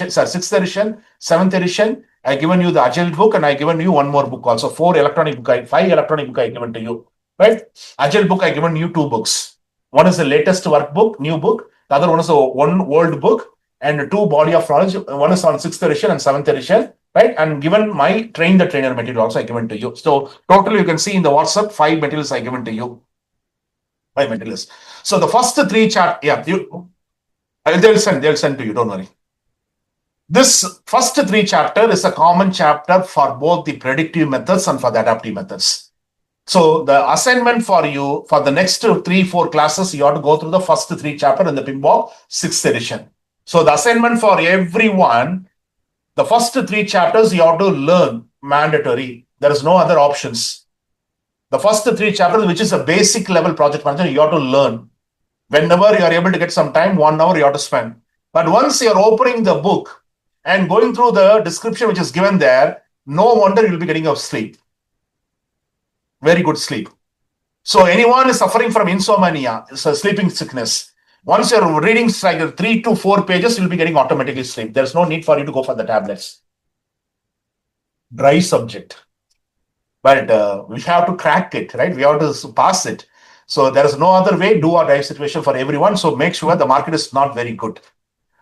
sixth edition, seventh edition. I given you the Agile book, and I given you one more book also. 5 electronic book I given to you. Right? Agile book, I given you 2 books. One is the latest workbook, new book. The other one is one old book and 2 body of knowledge. One is on 6th edition and 7th edition. Right? And given my train the trainer material also I given to you. So totally you can see in the WhatsApp 5 materials I given to you. 5 materials. So the first 3 chart, they'll send to you. Don't worry. This first 3 chapter is a common chapter for both the predictive methods and for the adaptive methods. So the assignment for you for the next 3-4 classes, you have to go through the first 3 chapter in the PMBOK 6th edition. So the assignment for everyone, the first 3 chapters you have to learn mandatory. There is no other options. The first 3 chapters, which is a basic level project management, you have to learn. Whenever you are able to get some time, 1 hour you have to spend. But once you are opening the book and going through the description which is given there, no wonder you will be getting a sleep. Very good sleep. So anyone is suffering from insomnia, it's a sleeping sickness. Once you're reading like 3 to 4 pages, you'll be getting automatically sleep. There's no need for you to go for the tablets. Dry subject. But we have to crack it, right? We have to pass it. So there is no other way, do or die situation for everyone. So make sure the market is not very good.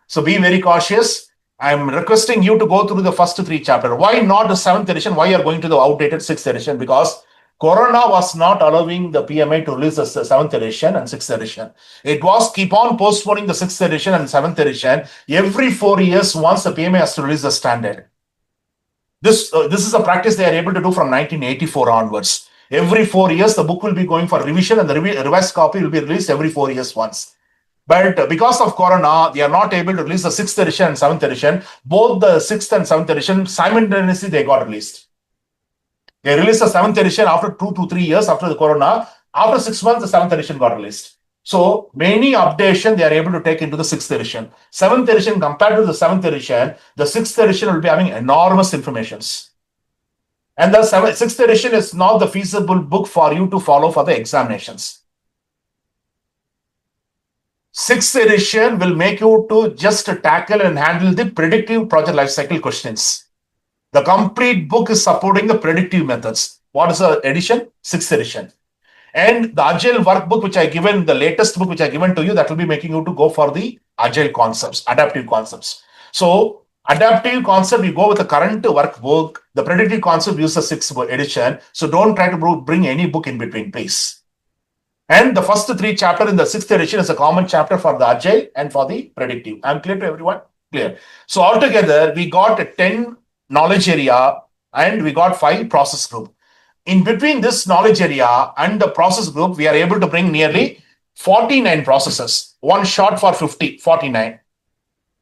So be very cautious. I'm requesting you to go through the first 3 chapters. Why not the 7th edition? Why you're going to the outdated 6th edition? Because Corona was not allowing the PMI to release the 7th edition and 6th edition. It was keep on postponing the 6th edition and 7th edition. Every 4 years, once the PMI has to release the standard. This is a practice they are able to do from 1984 onwards. Every 4 years, the book will be going for revision and the revised copy will be released every 4 years once. But because of Corona, they are not able to release the 6th edition and 7th edition. Both the 6th and 7th edition, simultaneously, they got released. They released the 7th edition after 2 to 3 years after the Corona. After 6 months, the 7th edition got released. So many updations they are able to take into the 6th edition. 7th edition compared to the 7th edition, the 6th edition will be having enormous informations. And the 6th edition is not the feasible book for you to follow for the examinations. 6th edition will make you to just tackle and handle the predictive project lifecycle questions. The complete book is supporting the predictive methods. What is the edition? 6th edition. And the Agile workbook, which I given, the latest book which I given to you, that will be making you to go for the Agile concepts, adaptive concepts. So adaptive concept, you go with the current workbook. The predictive concept uses the 6th edition. So don't try to bring any book in between, please. And the first 3 chapters in the 6th edition is a common chapter for the Agile and for the predictive. I'm clear to everyone? Clear. So altogether, we got 10 knowledge area and we got 5 process group. In between this knowledge area and the process group, we are able to bring nearly 49 processes. One shot for 49.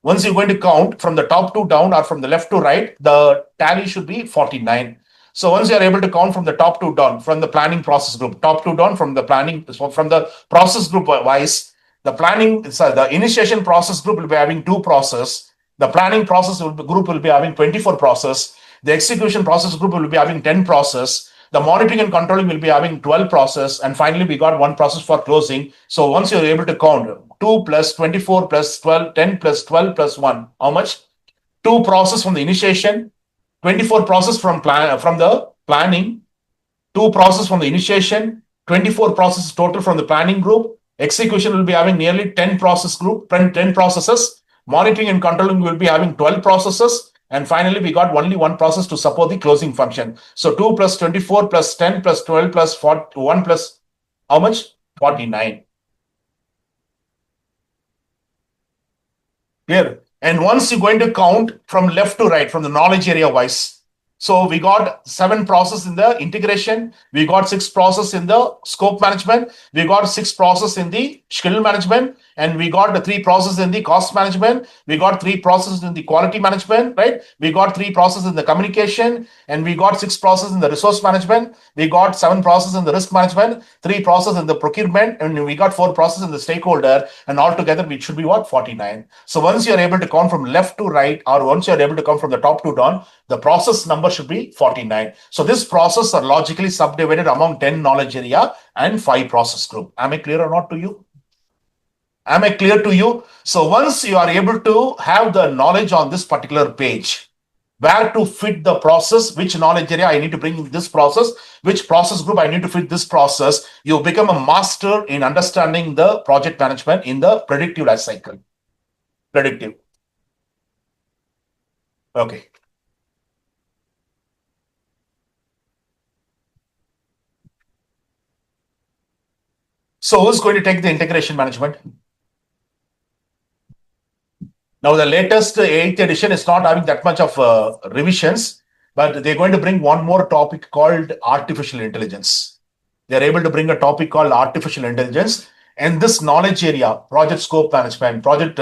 Once you're going to count from the top to down or from the left to right, the tally should be 49. So once you are able to count from the top to down, from the planning process group, top to down from the planning, from the process group wise, the initiation process group will be having 2 process. The planning process group will be having 24 process. The execution process group will be having 10 process. The monitoring and controlling will be having 12 process. And finally, we got 1 process for closing. So once you're able to count 2 plus 24 plus 12, 10 plus 12 plus 1, how much? 2 process from the initiation, 24 process from the planning, 2 process from the initiation, 24 processes total from the planning group. Execution will be having nearly 10 process group, 10 processes. Monitoring and controlling will be having 12 processes. And finally, we got only 1 process to support the closing function. So 2 plus 24 plus 10 plus 12 plus 1 plus how much? 49. Clear? And once you're going to count from left to right, from the knowledge area wise. So we got 7 processes in the integration. We got 6 processes in the scope management. We got 6 processes in the schedule management. And we got the 3 processes in the cost management. We got 3 processes in the quality management, right? We got 3 processes in the communication. And we got 6 processes in the resource management. We got 7 processes in the risk management, 3 processes in the procurement. And we got 4 processes in the stakeholder. And altogether, we should be what? 49. So once you're able to count from left to right, or once you're able to count from the top to down, the process number should be 49. So this process are logically subdivided among 10 knowledge area and 5 process group. Am I clear or not to you? Am I clear to you? So once you are able to have the knowledge on this particular page, where to fit the process, which knowledge area I need to bring in this process, which process group I need to fit this process, you become a master in understanding the project management in the predictive life cycle. Predictive. Okay. So who's going to take the integration management? Now, the latest 8th edition is not having that much of revisions, but they're going to bring one more topic called artificial intelligence. They're able to bring a topic called artificial intelligence and this knowledge area, project scope management, project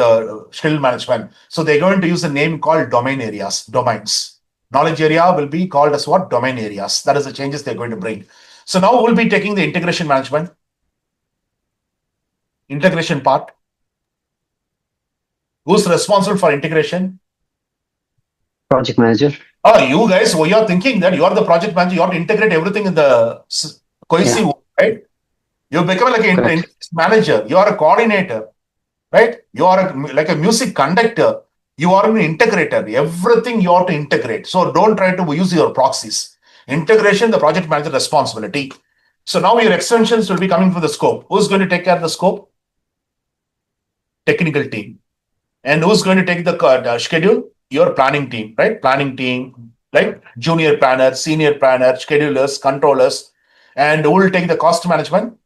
schedule management. So they're going to use a name called domain areas, domains. Knowledge area will be called as what? Domain areas. That is the changes they're going to bring. So now we'll be taking the integration management, integration part. Who's responsible for integration? Project manager. Oh, you guys, we are thinking that you are the project manager. You have to integrate everything in the cohesive, right? You become like a manager. You are a coordinator, right? You are like a music conductor. You are an integrator. Everything you have to integrate. So don't try to use your proxies. Integration, the project manager responsibility. So now your extensions will be coming from the scope. Who's going to take care of the scope? Technical team. And who's going to take the schedule? Your planning team, right? Planning team, like junior planner, senior planner, schedulers, controllers. And who will take the cost management?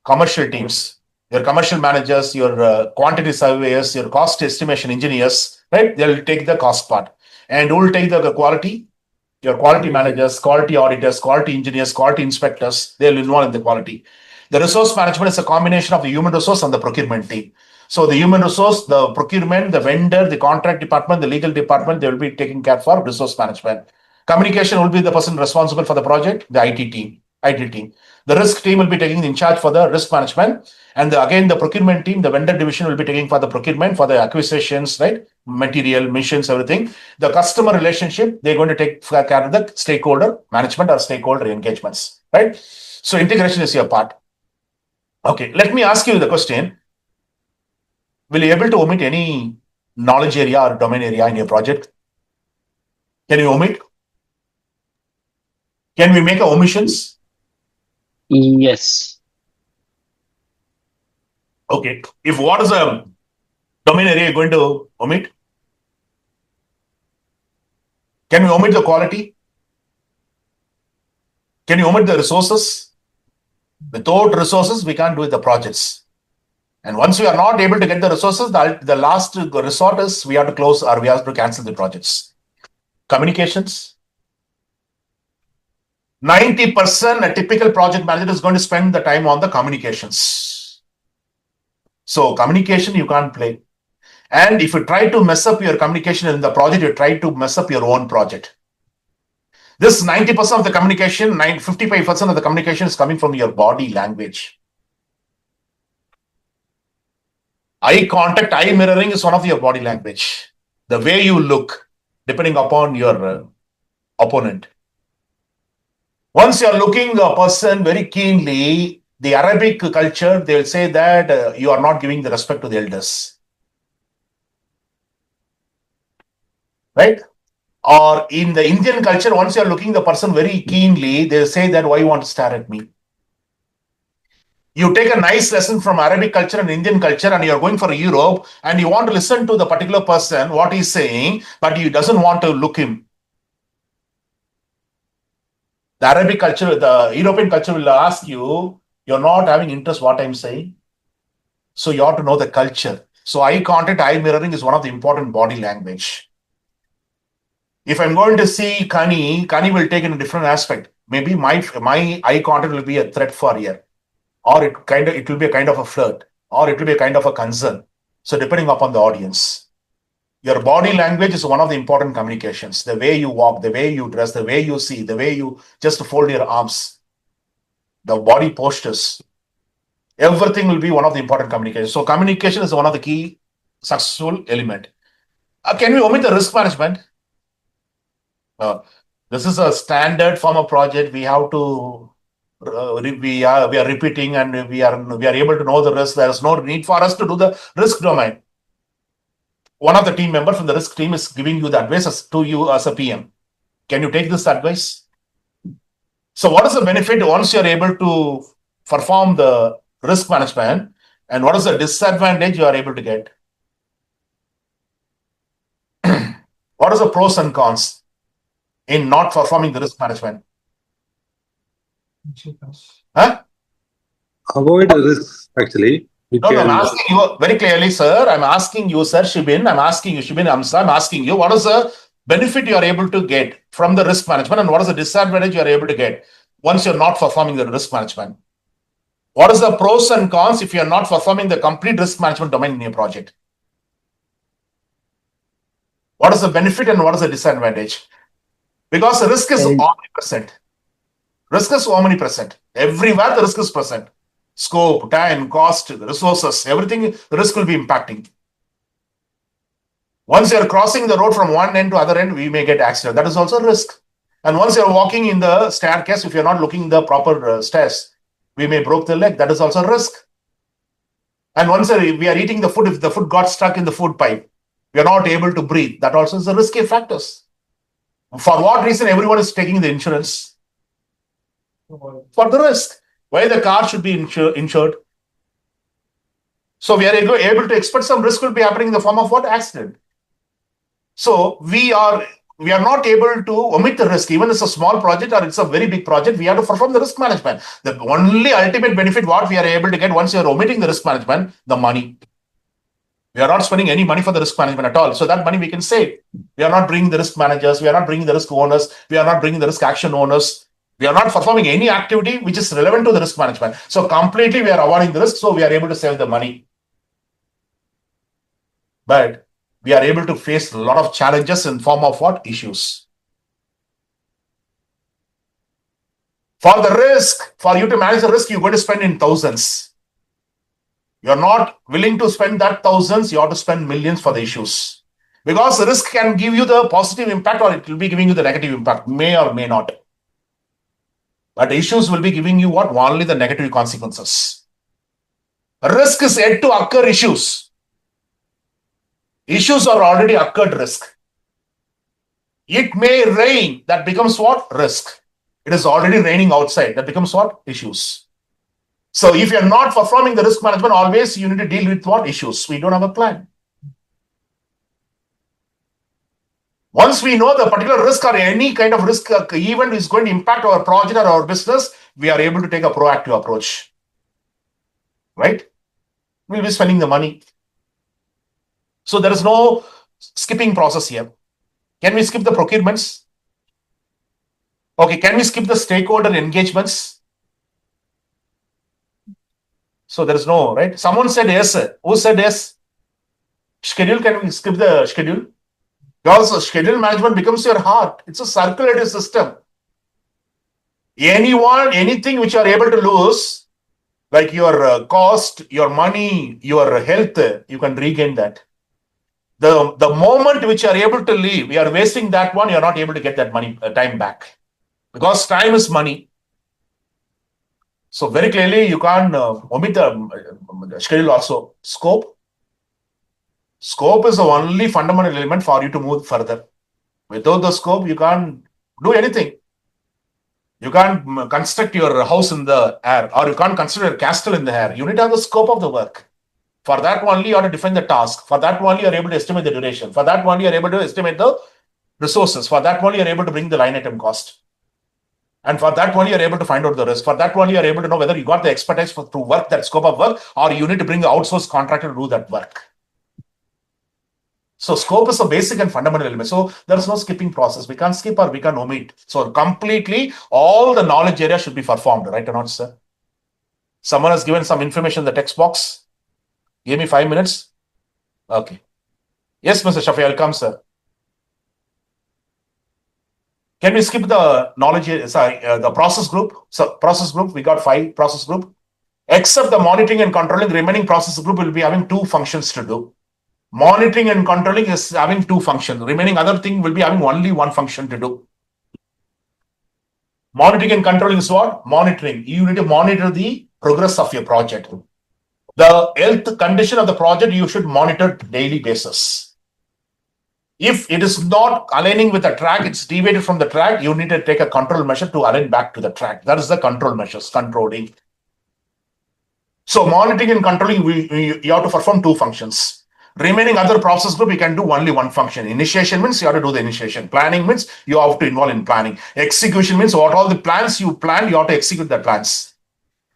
Commercial teams, your commercial managers, your quantity surveyors, your cost estimation engineers, right? They'll take the cost part. And who will take the quality? Your quality managers, quality auditors, quality engineers, quality inspectors, they'll involve in the quality. The resource management is a combination of the human resource and the procurement team. So the human resource, the procurement, the vendor, the contract department, the legal department, they will be taking care for resource management. Communication will be the person responsible for the project, the IT team. The risk team will be taking in charge for the risk management. And again, the procurement team, the vendor division will be taking for the procurement, for the acquisitions, right? Material, missions, everything. The customer relationship, they're going to take care of the stakeholder management or stakeholder engagements, right? So integration is your part. Okay, let me ask you the question. Will you be able to omit any knowledge area or domain area in your project? Can you omit? Can we make omissions? Yes. Okay. If what is a domain area you're going to omit? Can we omit the quality? Can you omit the resources? Without resources, we can't do the projects. And once we are not able to get the resources, the last resort is we have to close or we have to cancel the projects. Communications. 90% a typical project manager is going to spend the time on the communications. So communication, you can't play. And if you try to mess up your communication in the project, you try to mess up your own project. This 90% of the communication, 55% of the communication is coming from your body language. Eye contact, eye mirroring is one of your body language. The way you look, depending upon your opponent. Once you're looking a person very keenly, the Arabic culture, they'll say that you are not giving the respect to the elders. Right? Or in the Indian culture, once you're looking the person very keenly, they'll say that why you want to stare at me? You take a nice lesson from Arabic culture and Indian culture and you're going for Europe and you want to listen to the particular person, what he's saying, but you doesn't want to look him. The Arabic culture, the European culture will ask you, you're not having interest what I'm saying. So you ought to know the culture. So eye contact, eye mirroring is one of the important body language. If I'm going to see Kani will take in a different aspect. Maybe my eye contact will be a threat for her. Or it will be a kind of a flirt, or it will be a kind of a concern. So depending upon the audience, your body language is one of the important communications. The way you walk, the way you dress, the way you see, the way you just fold your arms, the body postures, everything will be one of the important communications. So communication is one of the key successful element. Can we omit the risk management? This is a standard form of project. We have to we are repeating and we are able to know the risk. There is no need for us to do the risk domain. One of the team members from the risk team is giving you the advice to you as a PM. Can you take this advice? So what is the benefit once you're able to perform the risk management, and what is the disadvantage you are able to get? What is the pros and cons in not performing the risk management? Huh? Avoid risks, actually. No, I'm asking you very clearly, sir. I'm asking you, sir, Shibin. I'm asking you, Shibin Amsa. I'm asking you, what is the benefit you are able to get from the risk management, and what is the disadvantage you are able to get once you're not performing the risk management? What is the pros and cons if you're not performing the complete risk management domain in your project? What is the benefit and what is the disadvantage? Because the risk is omnipresent. Risk is omnipresent. Everywhere the risk is present. Scope, time, cost, resources, everything, the risk will be impacting. Once you're crossing the road from one end to other end, we may get accident. That is also a risk. And once you're walking in the staircase, if you're not looking the proper stairs, we may break the leg. That is also a risk. And once we are eating the food, if the food got stuck in the food pipe, we are not able to breathe. That also is a risky factors. For what reason everyone is taking the insurance? For the risk. Why the car should be insured? So we are able to expect some risk will be happening in the form of what? Accident. So we are not able to omit the risk. Even if it's a small project or it's a very big project, we have to perform the risk management. The only ultimate benefit what we are able to get once you are omitting the risk management, the money. We are not spending any money for the risk management at all. So that money we can save. We are not bringing the risk managers. We are not bringing the risk owners. We are not bringing the risk action owners. We are not performing any activity which is relevant to the risk management. So completely we are avoiding the risk. So we are able to save the money. But we are able to face a lot of challenges in form of what? Issues. For the risk, for you to manage the risk, you're going to spend in thousands. You're not willing to spend that thousands, you have to spend millions for the issues. Because the risk can give you the positive impact or it will be giving you the negative impact, may or may not. But issues will be giving you what? Only the negative consequences. Risk is yet to occur issues. Issues are already occurred risk. It may rain, that becomes what? Risk. It is already raining outside, that becomes what? Issues. So if you're not performing the risk management, always you need to deal with what? Issues. We don't have a plan. Once we know the particular risk or any kind of risk event is going to impact our project or our business, we are able to take a proactive approach. Right? We'll be spending the money. So there is no skipping process here. Can we skip the procurements? Okay, can we skip the stakeholder engagements? So there is no, right? Someone said yes. Who said yes? Schedule, can we skip the schedule? Because schedule management becomes your heart. It's a circulative system. Anything which you are able to lose, like your cost, your money, your health, you can regain that. The moment which you are able to leave, you are wasting that one, you are not able to get that money, time back. Because time is money. So very clearly, you can't omit the schedule also. Scope. Scope is the only fundamental element for you to move further. Without the scope, you can't do anything. You can't construct your house in the air, or you can't construct a castle in the air. You need to have the scope of the work. For that only, you have to define the task. For that only, you are able to estimate the duration. For that only, you are able to estimate the resources. For that only, you are able to bring the line item cost. And for that only, you are able to find out the risk. For that only, you are able to know whether you got the expertise to work that scope of work, or you need to bring the outsourced contractor to do that work. So scope is a basic and fundamental element. So there's no skipping process. We can't skip or we can omit. So completely all the knowledge area should be performed, right or not, sir? Someone has given some information in the text box. Give me 5 minutes. Okay. Yes, Mr. Shafi, I'll come, sir. Can we skip the knowledge, the process group? So process group, we got 5 process group. Except the monitoring and controlling, remaining process group will be having 2 functions to do. Monitoring and controlling is having 2 functions. Remaining other thing will be having only 1 function to do. Monitoring and controlling is what? Monitoring. You need to monitor the progress of your project. The health condition of the project, you should monitor daily basis. If it is not aligning with the track, it's deviated from the track, you need to take a control measure to align back to the track. That is the control measures, controlling. So monitoring and controlling, you have to perform two functions. Remaining other process group, you can do only one function. Initiation means you have to do the initiation. Planning means you have to involve in planning. Execution means what all the plans you plan, you have to execute the plans.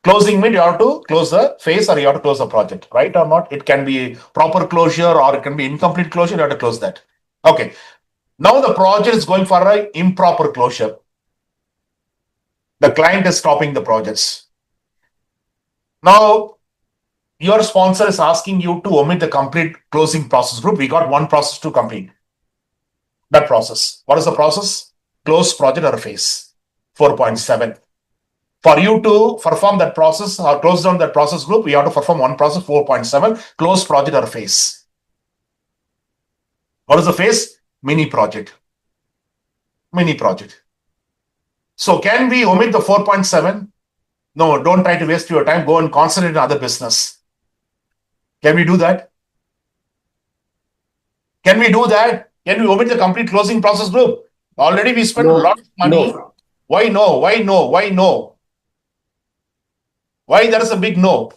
Closing means you have to close the phase or you have to close the project, right or not? It can be proper closure or it can be incomplete closure, you have to close that. Okay. Now the project is going for an improper closure. The client is stopping the projects. Now, your sponsor is asking you to omit the complete closing process group. We got one process to complete. That process. What is the process? Close project or phase. 4.7. For you to perform that process or close down that process group, we have to perform one process, 4.7, close project or phase. What is the phase? Mini project. Mini project. So can we omit the 4.7? No, don't try to waste your time. Go and concentrate on other business. Can we do that? Can we do that? Can we omit the complete closing process group? Already we spent a lot of money. No. Why no? Why no? Why no? Why there is a big no?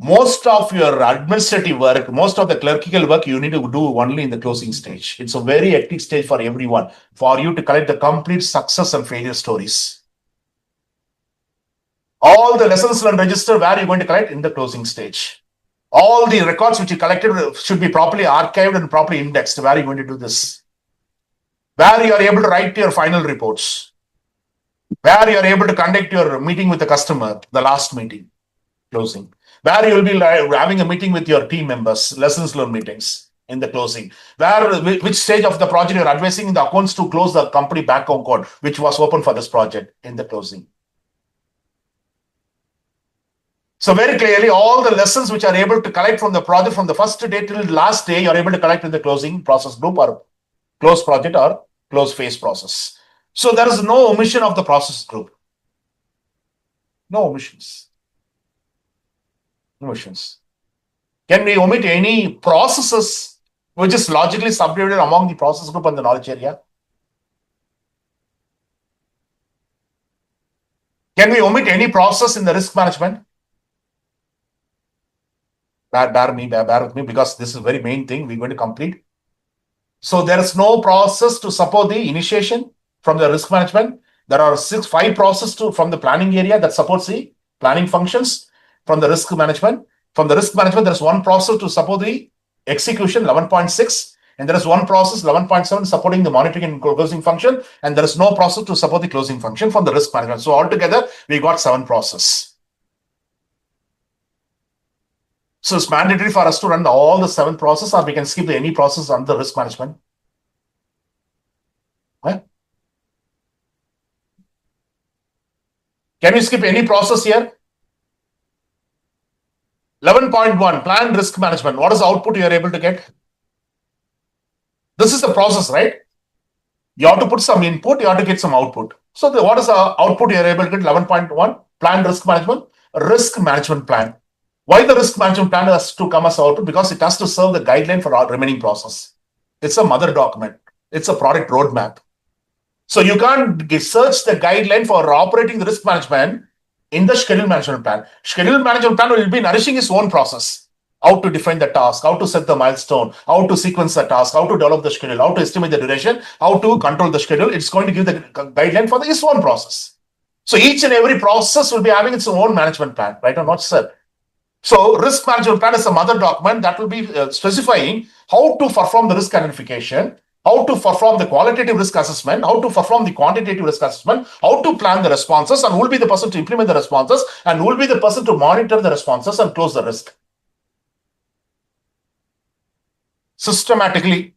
Most of your administrative work, most of the clerical work, you need to do only in the closing stage. It's a very hectic stage for everyone, for you to collect the complete success and failure stories. All the lessons learned register where you're going to collect in the closing stage. All the records which you collected should be properly archived and properly indexed. Where are you going to do this? Where you are able to write your final reports. Where you are able to conduct your meeting with the customer, the last meeting, closing. Where you will be having a meeting with your team members, lessons learned meetings in the closing. Where, which stage of the project you're advising the accounts to close the company bank account, which was open for this project in the closing. So very clearly, all the lessons which are able to collect from the project from the first day till last day, you're able to collect in the closing process group or close project or close phase process. So there is no omission of the process group. No omissions. No omissions. Can we omit any processes which is logically subdivided among the process group and the knowledge area? Can we omit any process in the risk management? Bear with me because this is a very main thing we're going to complete. So there is no process to support the initiation from the risk management. There are 5 processes from the planning area that supports the planning functions from the risk management. From the risk management, there is one process to support the execution, 11.6, and there is one process, 11.7, supporting the monitoring and closing function, and there is no process to support the closing function from the risk management. So altogether, we got 7 processes. So it's mandatory for us to run all the 7 processes, or we can skip any process under risk management. Right? Can we skip any process here? 11.1, plan risk management. What is the output you are able to get? This is the process, right? You have to put some input, you have to get some output. So what is the output you are able to get? 11.1, plan risk management plan. Why the risk management plan has to come as output? Because it has to serve the guideline for our remaining process. It's a mother document. It's a product roadmap. So you can't search the guideline for operating the risk management in the schedule management plan. Schedule management plan will be nourishing its own process. How to define the task, how to set the milestone, how to sequence the task, how to develop the schedule, how to estimate the duration, how to control the schedule. It's going to give the guideline for its own process. So each and every process will be having its own management plan, right or not, sir? So risk management plan is a mother document that will be specifying how to perform the risk identification, how to perform the qualitative risk assessment, how to perform the quantitative risk assessment, how to plan the responses, and who will be the person to implement the responses, and who will be the person to monitor the responses and close the risk. Systematically.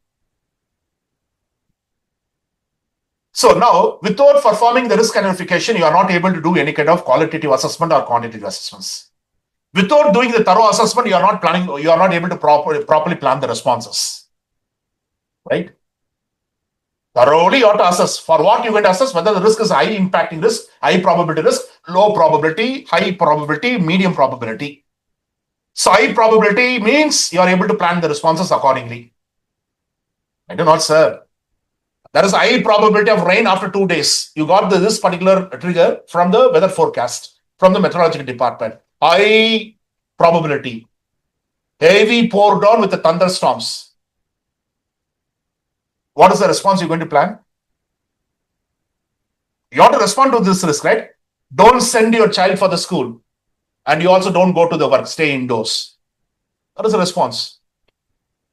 So now, without performing the risk identification, you are not able to do any kind of qualitative assessment or quantitative assessments. Without doing the thorough assessment, you are not able to properly plan the responses. Right? Thoroughly you have to assess. For what you're going to assess? Whether the risk is high impacting risk, high probability risk, low probability, high probability, medium probability. So high probability means you are able to plan the responses accordingly. I do not, sir. There is a high probability of rain after 2 days. You got this particular trigger from the weather forecast, from the meteorological department. High probability. Heavy pour down with the thunderstorms. What is the response you're going to plan? You have to respond to this risk, right? Don't send your child for the school. And you also don't go to the work, stay indoors. That is the response.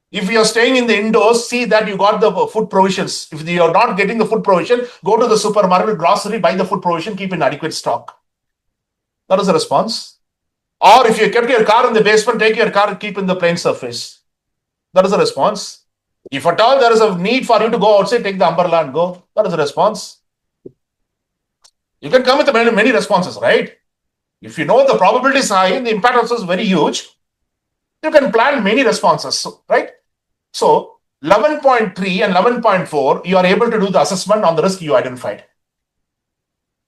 If you are staying in the indoors, see that you got the food provisions. If you are not getting the food provision, go to the supermarket, grocery, buy the food provision, keep in adequate stock. That is the response. Or if you kept your car in the basement, take your car and keep in the plain surface. That is the response. If at all there is a need for you to go outside, take the umbrella and go. That is the response. You can come with many responses, right? If you know the probability is high and the impact also is very huge, you can plan many responses, right? So 11.3 and 11.4, you are able to do the assessment on the risk you identified.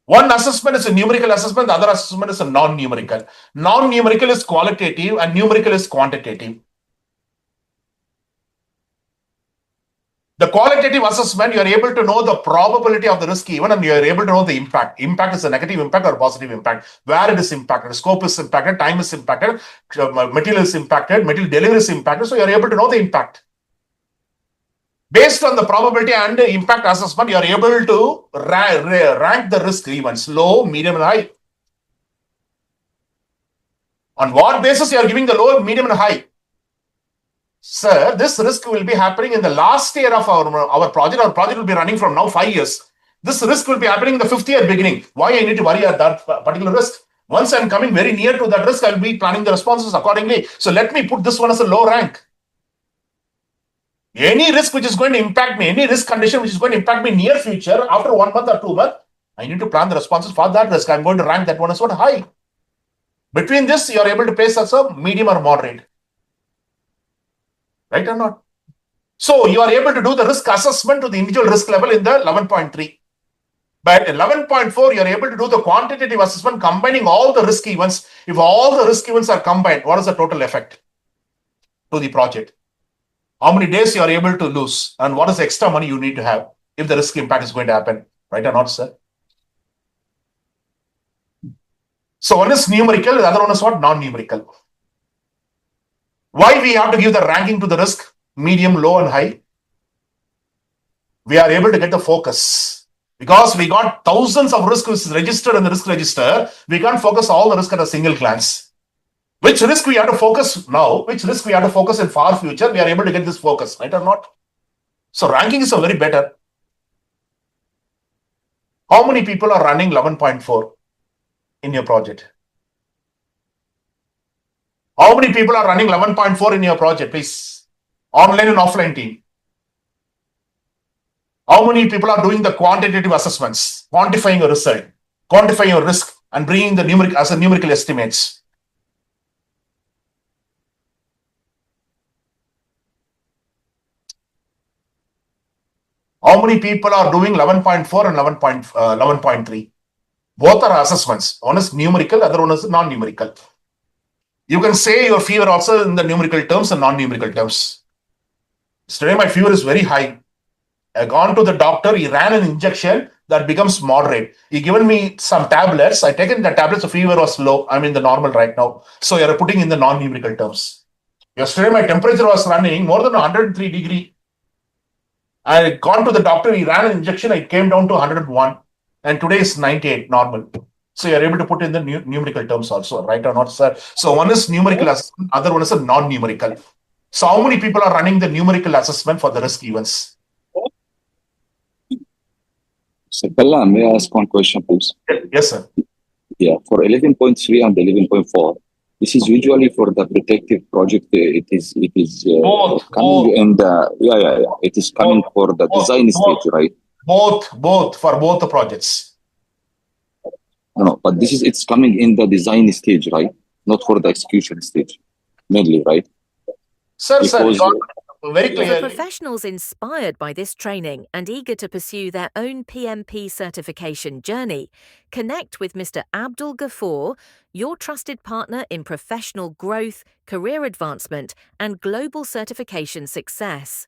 One assessment is a numerical assessment, the other assessment is a non-numerical. Non-numerical is qualitative and numerical is quantitative. The qualitative assessment, you are able to know the probability of the risk even, and you are able to know the impact. Impact is a negative impact or positive impact. Where it is impacted, scope is impacted, time is impacted, material is impacted, material delivery is impacted. So you are able to know the impact. Based on the probability and the impact assessment, you are able to rank the risk events, low, medium, and high. On what basis you are giving the low, medium, and high? Sir, this risk will be happening in the last year of our project. Our project will be running from now 5 years. This risk will be happening in the 5th year beginning. Why I need to worry at that particular risk? Once I'm coming very near to that risk, I'll be planning the responses accordingly. So let me put this one as a low rank. Any risk which is going to impact me, any risk condition which is going to impact me near future, after 1 month or 2 months, I need to plan the responses for that risk. I'm going to rank that one as what? High. Between this, you are able to place as a medium or moderate. Right or not? So you are able to do the risk assessment to the individual risk level in the 11.3. But in 11.4, you are able to do the quantitative assessment combining all the risk events. If all the risk events are combined, what is the total effect to the project? How many days you are able to lose? And what is the extra money you need to have if the risk impact is going to happen? Right or not, sir? So one is numerical, the other one is what? Non-numerical. Why we have to give the ranking to the risk, medium, low, and high? We are able to get the focus. Because we got thousands of risks registered in the risk register, we can't focus all the risk at a single glance. Which risk we have to focus now, which risk we have to focus in far future, we are able to get this focus, right or not? So ranking is a very better. How many people are running 11.4 in your project? How many people are running 11.4 in your project, please? Online and offline team. How many people are doing the quantitative assessments, quantifying your result, quantifying your risk, and bringing the numerical estimates? How many people are doing 11.4 and 11.3? Both are assessments. One is numerical, other one is non-numerical. You can say your fever also in the numerical terms and non-numerical terms. Today my fever is very high. I gone to the doctor, he ran an injection that becomes moderate. He given me some tablets. I taken the tablets, the fever was low. I'm in the normal right now. So you're putting in the non-numerical terms. Yesterday my temperature was running more than 103 degree. I gone to the doctor, he ran an injection, I came down to 101. And today is 98, normal. So you're able to put in the numerical terms also, right or not, sir? So one is numerical assessment, other one is a non-numerical. So how many people are running the numerical assessment for the risk events? So, Bella, may I ask one question, please? Yes, sir. Yeah, for 11.3 and 11.4, this is usually for the protective project. It is coming in the It is coming for the design stage, right? Both for both the projects. No, but it's coming in the design stage, right? Not for the execution stage, mainly, right? Sir, very Yeah. For clearly. professionals inspired by this training and eager to pursue their own PMP certification journey, connect with Mr. Abdul Ghafoor, your trusted partner in professional growth, career advancement, and global certification success.